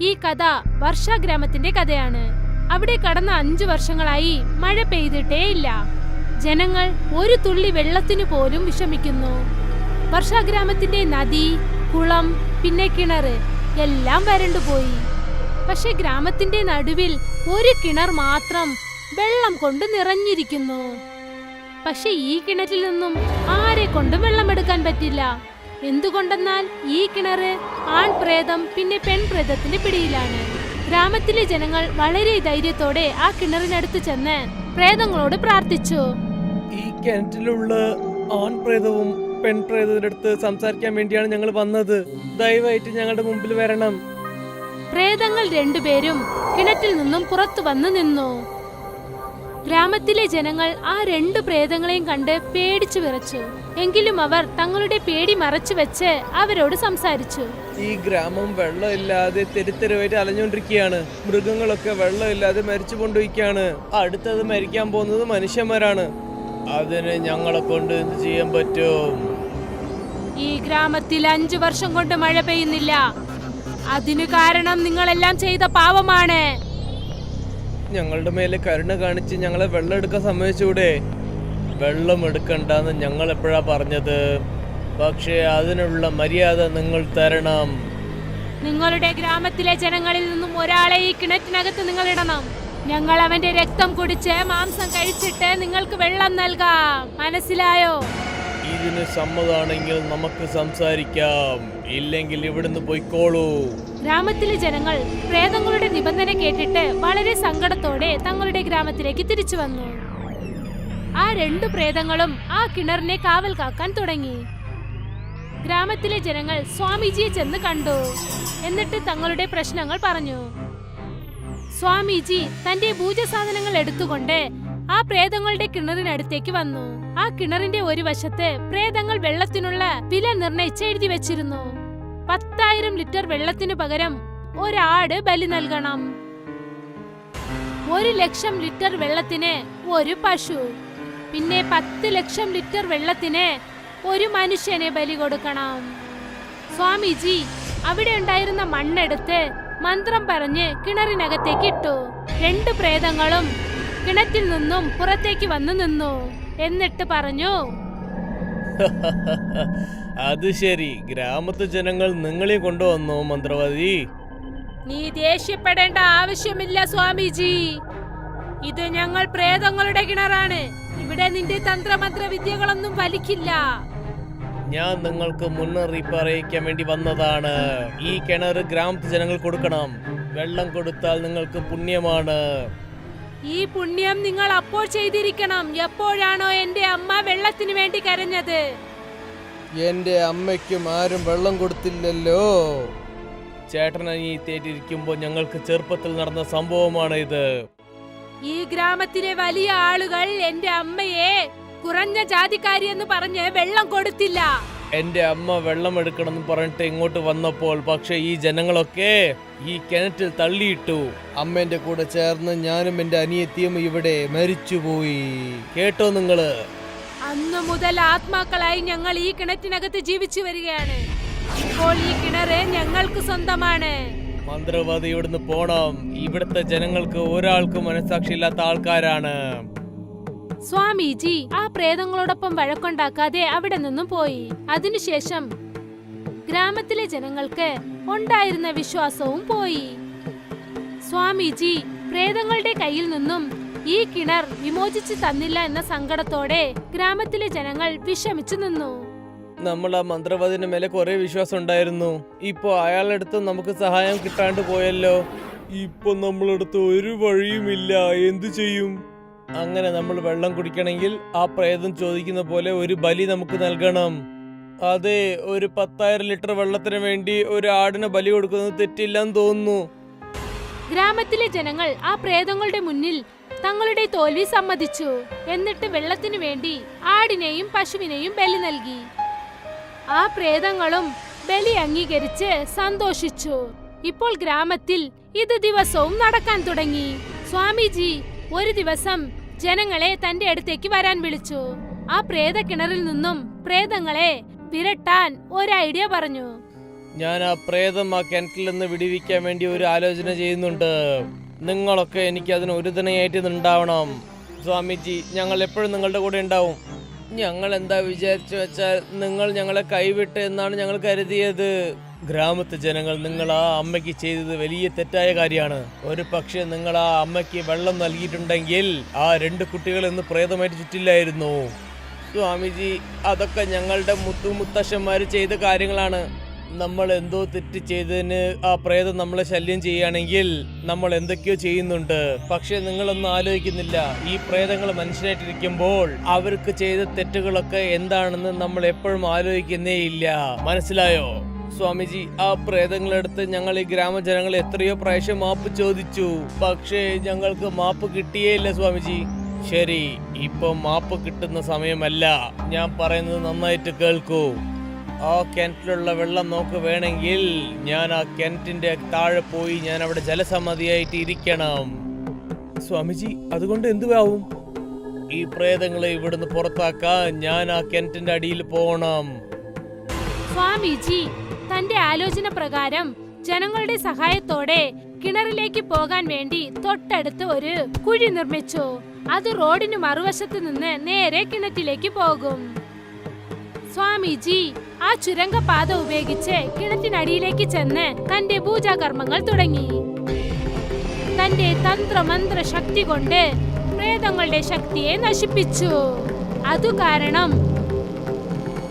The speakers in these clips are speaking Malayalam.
ഈ കഥ വർഷ ഗ്രാമത്തിന്റെ കഥയാണ്. അവിടെ കടന്ന 5 വർഷങ്ങളായി മഴ പെയ്തിട്ടേ ഇല്ല. ജനങ്ങൾ ഒരു തുള്ളി വെള്ളത്തിനു പോലും വിഷമിക്കുന്നു. വർഷ ഗ്രാമത്തിന്റെ നദി, കുളം, പിന്നെ കിണറ് എല്ലാം വരണ്ടുപോയി. പക്ഷെ ഗ്രാമത്തിന്റെ നടുവിൽ ഒരു കിണർ മാത്രം വെള്ളം കൊണ്ട് നിറഞ്ഞിരിക്കുന്നു. പക്ഷെ ഈ കിണറ്റിൽ നിന്നും ആരെ കൊണ്ടും വെള്ളമെടുക്കാൻ പറ്റില്ല. എന്തുകൊണ്ടെന്നാൽ ഈ കിണറ് ആൺപ്രേതം പിന്നെ പെൺപ്രേതത്തിന്റെ പിടിയിലാണ്. ഗ്രാമത്തിലെ ജനങ്ങൾ വളരെ ധൈര്യത്തോടെ ആ കിണറിനടുത്ത് ചെന്ന് പ്രേതങ്ങളോട് പ്രാർത്ഥിച്ചു. ഈ കിണറ്റിലുള്ള ആൺപ്രേതവും പെൺപ്രേതത്തിന്റെ അടുത്ത് സംസാരിക്കാൻ വേണ്ടിയാണ് ഞങ്ങൾ വന്നത്. ദയവായിട്ട് ഞങ്ങളുടെ മുമ്പിൽ വരണം. പ്രേതങ്ങൾ രണ്ടുപേരും കിണറ്റിൽ നിന്നും പുറത്തു വന്ന് നിന്നു. ഗ്രാമത്തിലെ ജനങ്ങൾ ആ 2 പ്രേതങ്ങളെയും കണ്ട് പേടിച്ചു വിറച്ചു. എങ്കിലും അവർ തങ്ങളുടെ പേടി മറച്ചു വെച്ച് അവരോട് സംസാരിച്ചു. ഈ ഗ്രാമം വെള്ളമില്ലാതെ തെരുതെരുവായിട്ട് അലഞ്ഞുകൊണ്ടിരിക്കുകയാണ്. മൃഗങ്ങളൊക്കെ വെള്ളമില്ലാതെ മരിച്ചു കൊണ്ടിരിക്കുകയാണ്. അടുത്തത് മരിക്കാൻ പോകുന്നത് മനുഷ്യന്മാരാണ്. അതിന് ഞങ്ങളെ കൊണ്ട് എന്ത് ചെയ്യാൻ പറ്റും? ഈ ഗ്രാമത്തിൽ 5 വർഷം കൊണ്ട് മഴ പെയ്യുന്നില്ല. അതിനു കാരണം നിങ്ങളെല്ലാം ചെയ്ത പാവമാണ്. ഞങ്ങളുടെ മേലെ കരുണ കാണിച്ച് ഞങ്ങളെ വെള്ളം എടുക്കാൻ സമ്മതിച്ചൂടെ? വെള്ളം എടുക്കണ്ടെന്ന് ഞങ്ങൾ എപ്പോഴാ പറഞ്ഞത്? പക്ഷേ അതിനുള്ള മര്യാദ നിങ്ങൾ തരണം. നിങ്ങളുടെ ഗ്രാമത്തിലെ ജനങ്ങളിൽ നിന്നും ഒരാളെ ഈ കിണറ്റിനകത്ത് നിങ്ങൾ ഇടണം. ഞങ്ങൾ അവന്റെ രക്തം കുടിച്ച് മാംസം കഴിച്ചിട്ട് നിങ്ങൾക്ക് വെള്ളം നൽകാം. മനസ്സിലായോ? ഇതിന് സമ്മതാണെങ്കിൽ നമുക്ക് സംസാരിക്കാം. ഇല്ലെങ്കിൽ ഇവിടുന്ന് പോയിക്കോളൂ. ഗ്രാമത്തിലെ ജനങ്ങൾ പ്രേതങ്ങളുടെ നിബന്ധന കേട്ടിട്ട് വളരെ സങ്കടത്തോടെ തങ്ങളുടെ ഗ്രാമത്തിലേക്ക് തിരിച്ചു വന്നു. ആ 2 പ്രേതങ്ങളും ആ കിണറിനെ കാവൽ കാക്കാൻ തുടങ്ങി. ഗ്രാമത്തിലെ ജനങ്ങൾ സ്വാമിജിയെ ചെന്ന് കണ്ടു. എന്നിട്ട് തങ്ങളുടെ പ്രശ്നങ്ങൾ പറഞ്ഞു. സ്വാമിജി തന്റെ പൂജസാധനങ്ങൾ എടുത്തുകൊണ്ട് ആ പ്രേതങ്ങളുടെ കിണറിനടുത്തേക്ക് വന്നു. ആ കിണറിന്റെ ഒരു വശത്ത് പ്രേതങ്ങൾ വെള്ളത്തിനുള്ള വില നിർണയിച്ച് എഴുതി വെച്ചിരുന്നു. 10,000 ലിറ്റർ വെള്ളത്തിനു പകരം ഒരാട് ബലി നൽകണം. 1 ലക്ഷം ലിറ്റർ വെള്ളത്തിന് ഒരു പശു, പിന്നെ 10 ലക്ഷം ലിറ്റർ വെള്ളത്തിന് ഒരു മനുഷ്യനെ ബലി കൊടുക്കണം. സ്വാമിജി അവിടെ ഉണ്ടായിരുന്ന മണ്ണെടുത്ത് മന്ത്രം പറഞ്ഞ് കിണറിനകത്തേക്ക് ഇട്ടു. 2 പ്രേതങ്ങളും കിണറ്റിൽ നിന്നും പുറത്തേക്ക് വന്നു നിന്നു. എന്നിട്ട് പറഞ്ഞു, അത് ശരി, ഗ്രാമത്തെ ജനങ്ങൾ നിങ്ങളെ കൊണ്ടുവന്നു മന്ത്രവാദി. നീ ദേഷ്യപ്പെടേണ്ട ആവശ്യമില്ല സ്വാമിജി. ഇത് ഞങ്ങൾ പ്രേതങ്ങളുടെ കിണറാണ്. ഇവിടെ നിന്റെ തന്ത്രമന്ത്ര വിദ്യകളൊന്നും ഫലിക്കില്ല. ഞാൻ നിങ്ങൾക്ക് മുന്നറിയിപ്പ് അറിയിക്കാൻ വേണ്ടി വന്നതാണ്. ഈ കിണർ ഗ്രാമത്തെ ജനങ്ങൾ കൊടുക്കണം. വെള്ളം കൊടുത്താൽ നിങ്ങൾക്ക് പുണ്യമാണ്. ഈ പുണ്യം നിങ്ങൾ അപ്പോൾ ചെയ്തിരിക്കണം എപ്പോഴാണോ എന്റെ അമ്മ വെള്ളത്തിന് വേണ്ടി കരഞ്ഞത്. എന്റെ അമ്മയ്ക്കും ആരും വെള്ളം കൊടുത്തില്ലല്ലോ. ചേട്ടനീത്തേറ്റിരിക്കുമ്പോ ഞങ്ങൾക്ക് ചെറുപ്പത്തിൽ നടന്ന സംഭവമാണ് ഇത്. ഈ ഗ്രാമത്തിലെ വലിയ ആളുകൾ എന്റെ അമ്മയെ കുറഞ്ഞ ജാതിക്കാരി എന്ന് പറഞ്ഞ് വെള്ളം കൊടുത്തില്ല. എന്റെ അമ്മ വെള്ളം എടുക്കണമെന്ന് പറഞ്ഞിട്ട് ഇങ്ങോട്ട് വന്നപ്പോൾ പക്ഷെ ഈ ജനങ്ങളൊക്കെ ഈ കിണറ്റിൽ തള്ളിയിട്ടു. അമ്മേന്റെ കൂടെ ചേർന്ന് ഞാനും എന്റെ അനിയത്തിയും ഇവിടെ മരിച്ചുപോയി. കേട്ടോ നിങ്ങള്? അന്നു മുതൽ ആത്മാക്കളായി ഞങ്ങൾ ഈ കിണറ്റിനകത്ത് ജീവിച്ചു വരികയാണ്. ഇപ്പോൾ ഈ കിണറ് ഞങ്ങൾക്ക് സ്വന്തമാണ്. മന്ത്രവാദി ഇവിടുന്ന് പോണം. ഇവിടുത്തെ ജനങ്ങൾക്ക് ഒരാൾക്ക് മനസാക്ഷി ഇല്ലാത്ത ആൾക്കാരാണ്. സ്വാമിജി ആ പ്രേതങ്ങളോടൊപ്പം വഴക്കുണ്ടാക്കാതെ അവിടെ നിന്നും പോയി. അതിനുശേഷം ഗ്രാമത്തിലെ ജനങ്ങൾക്ക് ഉണ്ടായിരുന്ന വിശ്വാസവും പോയി. സ്വാമിജി പ്രേതങ്ങളുടെ കയ്യിൽ നിന്നും ഈ കിണർ വിമോചിച്ചു തന്നില്ല എന്ന സങ്കടത്തോടെ ഗ്രാമത്തിലെ ജനങ്ങൾ വിഷമിച്ചു നിന്നു. നമ്മൾ ആ മന്ത്രവാദിന്റെ മേലെ കുറെ വിശ്വാസം ഉണ്ടായിരുന്നു. ഇപ്പൊ അയാളടുത്ത് നമുക്ക് സഹായം കിട്ടാണ്ട് പോയല്ലോ. ഇപ്പൊ നമ്മളടുത്ത് ഒരു വഴിയുമില്ല. എന്തു ചെയ്യും? അങ്ങനെ നമ്മൾ വെള്ളം കുടിക്കണമെങ്കിൽ ആ പ്രേതം ചോദിക്കുന്ന പോലെ ഒരു ബലി നമുക്ക് നൽകണം. അതെ, ഒരു 10,000 ലിറ്റർ വെള്ളത്തിന് വേണ്ടി ഒരു ആടിന് ബലി കൊടുക്കുന്നത് തെറ്റില്ലെന്ന് തോന്നുന്നു. ഗ്രാമത്തിലെ ജനങ്ങൾ ആ പ്രേതങ്ങളുടെ മുന്നിൽ തങ്ങളുടെ തോൽവി സമ്മതിച്ചു. എന്നിട്ട് വെള്ളത്തിനു വേണ്ടി ആടിനെയും പശുവിനെയും ബലി നൽകി. ആ പ്രേതങ്ങളും ബലി അംഗീകരിച്ച് സന്തോഷിച്ചു. ഇപ്പോൾ ഗ്രാമത്തിൽ ഇത് ദിവസവും നടക്കാൻ തുടങ്ങി. സ്വാമിജി ഒരു ദിവസം ജനങ്ങളെ തന്റെ അടുത്തേക്ക് വരാൻ വിളിച്ചു. ആ പ്രേത കിണറിൽ നിന്നും പ്രേതങ്ങളെ വിരട്ടാൻ ഒരു ഐഡിയ പറഞ്ഞു. ഞാൻ ആ പ്രേതം ആ കിണറ്റിൽ നിന്ന് വിടിവിക്കാൻ വേണ്ടി ഒരു ആലോചന ചെയ്യുന്നുണ്ട്. നിങ്ങളൊക്കെ എനിക്ക് അതിന് ഒരുതനയായിട്ട് ഉണ്ടാവണം. സ്വാമിജി, ഞങ്ങൾ എപ്പോഴും നിങ്ങളുടെ കൂടെ ഉണ്ടാവും. ഞങ്ങൾ എന്താ വിചാരിച്ചു വെച്ചാൽ നിങ്ങൾ ഞങ്ങളെ കൈവിട്ട് എന്നാണ് ഞങ്ങൾ കരുതിയത്. ഗ്രാമത്തെ ജനങ്ങൾ നിങ്ങൾ ആ അമ്മയ്ക്ക് ചെയ്തത് വലിയ തെറ്റായ കാര്യമാണ്. ഒരു പക്ഷേ നിങ്ങൾ ആ അമ്മയ്ക്ക് വെള്ളം നൽകിയിട്ടുണ്ടെങ്കിൽ ആ 2 കുട്ടികൾ ഇന്ന് പ്രേതമായിട്ട് ചുറ്റില്ലായിരുന്നു. സ്വാമിജി, അതൊക്കെ ഞങ്ങളുടെ മുത്തശ്ശന്മാർ ചെയ്ത കാര്യങ്ങളാണ്. നമ്മൾ എന്തോ തെറ്റ് ചെയ്തതിന് ആ പ്രേതം നമ്മളെ ശല്യം ചെയ്യുകയാണെങ്കിൽ നമ്മൾ എന്തൊക്കെയോ ചെയ്യുന്നുണ്ട്. പക്ഷെ നിങ്ങളൊന്നും ആലോചിക്കുന്നില്ല. ഈ പ്രേതങ്ങൾ മനുഷ്യനായിട്ടിരിക്കുമ്പോൾ അവർക്ക് ചെയ്ത തെറ്റുകളൊക്കെ എന്താണെന്ന് നമ്മൾ എപ്പോഴും ആലോചിക്കുന്നേ ഇല്ല. മനസ്സിലായോ സ്വാമിജി? ആ പ്രേതങ്ങളെടുത്ത് ഞങ്ങൾ ഈ ഗ്രാമജനങ്ങൾ എത്രയോ പ്രാവശ്യം മാപ്പ് ചോദിച്ചു. പക്ഷേ ഞങ്ങൾക്ക് മാപ്പ് കിട്ടിയേയില്ല സ്വാമിജി. ശരി, ഇപ്പൊ മാപ്പ് കിട്ടുന്ന സമയമല്ല. ഞാൻ പറയുന്നത് നന്നായിട്ട് കേൾക്കൂ. ആ കിണറ്റിലുള്ള വെള്ളം നോക്ക് വേണമെങ്കിൽ ഞാൻ ആ കിണറ്റിന്റെ താഴെ പോയി ഞാൻ അവിടെ ജലസമാധിയായിട്ട് ഇരിക്കണം. സ്വാമിജി, അതുകൊണ്ട് എന്തുവാവും? ഈ പ്രേതങ്ങളെ ഇവിടുന്ന് പുറത്താക്കാൻ ഞാൻ ആ കിണറ്റിന്റെ അടിയിൽ പോകണം. സ്വാമിജി തന്റെ ആലോചന പ്രകാരം ജനങ്ങളുടെ സഹായത്തോടെ കിണറിലേക്ക് പോകാൻ വേണ്ടി തൊട്ടടുത്ത് ഒരു കുഴി നിർമ്മിച്ചു. അത് റോഡിന് മറുവശത്ത് നിന്ന് നേരെ കിണറ്റിലേക്ക് പോകും. സ്വാമിജി ആ ചുരങ്കപാത ഉപയോഗിച്ച് കിണറ്റിനടിയിലേക്ക് ചെന്ന് തന്റെ പൂജാകർമ്മങ്ങൾ തുടങ്ങി. തന്റെ തന്ത്രമന്ത്ര ശക്തി കൊണ്ട് പ്രേതങ്ങളുടെ ശക്തിയെ നശിപ്പിച്ചു. അതു കാരണം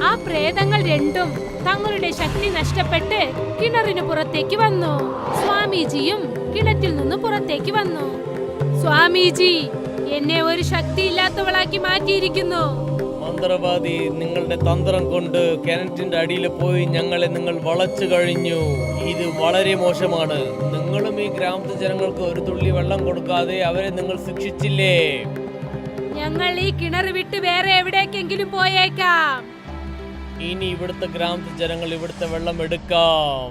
ആ പ്രേതങ്ങൾ രണ്ടും തങ്ങളുടെ ശക്തി നഷ്ടപ്പെട്ട് കിണറിന് പുറത്തേക്ക് വന്നു. സ്വാമിജിയും കിണറ്റിൽ നിന്ന് പുറത്തേക്ക് വന്നു. സ്വാമിജി, എന്നെ ഒരു ശക്തിയില്ലാത്തവളാക്കി മാറ്റിയിരിക്കുന്നു. മന്ത്രവാദി, നിങ്ങളുടെ തന്ത്രം കൊണ്ട് കിണറ്റിന്റെ അടിയിൽ പോയി ഞങ്ങളെ നിങ്ങൾ വളച്ചു കഴിഞ്ഞു. ഇത് വളരെ മോശമാണ്. നിങ്ങളും ഈ ഗ്രാമത്തെ ജനങ്ങൾക്ക് ഒരു തുള്ളി വെള്ളം കൊടുക്കാതെ അവരെ നിങ്ങൾ ശിക്ഷിച്ചില്ലേ? ഞങ്ങൾ ഈ കിണർ വിട്ട് വേറെ എവിടേക്കെങ്കിലും പോയേക്കാം. ഇനി ഇവിടുത്തെ ഗ്രാമത്തെ ജനങ്ങൾ ഇവിടുത്തെ വെള്ളം എടുക്കാം.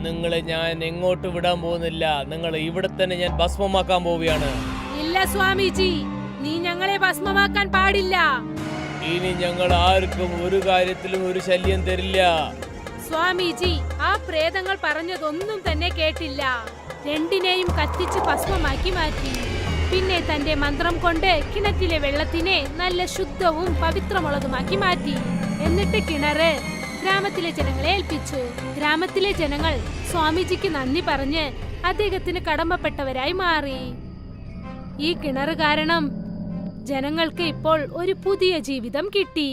നിങ്ങളെ ഞാൻ എങ്ങോട്ട് വിടാൻ പോകുന്നില്ല. നിങ്ങൾ ഇവിടെ തന്നെ ഞാൻ ഭസ്മമാക്കാൻ പോവുകയാണ്. ഇല്ല സ്വാമിജി, നീ ഞങ്ങളെ ഭസ്മമാക്കാൻ പാടില്ല. ഇനി ഞങ്ങൾ ആർക്കും ഒരു കാര്യത്തിലും ഒരു ശല്യം തരില്ല. സ്വാമിജി ആ പ്രേതങ്ങൾ പറഞ്ഞതൊന്നും തന്നെ കേട്ടില്ല. രണ്ടിനെയും കത്തിച്ച് ഭസ്മമാക്കി മാറ്റി. പിന്നെ തന്റെ മന്ത്രം കൊണ്ട് കിണറ്റിലെ വെള്ളത്തിനെ നല്ല ശുദ്ധവും പവിത്രമുള്ളതുമാക്കി മാറ്റി. എന്നിട്ട് കിണറ് ഗ്രാമത്തിലെ ജനങ്ങളെ ഏൽപ്പിച്ചു. ഗ്രാമത്തിലെ ജനങ്ങൾ സ്വാമിജിക്ക് നന്ദി പറഞ്ഞ് അദ്ദേഹത്തിന് കടമപ്പെട്ടവരായി മാറി. ഈ കിണറ് കാരണം ജനങ്ങൾക്ക് ഇപ്പോൾ ഒരു പുതിയ ജീവിതം കിട്ടി.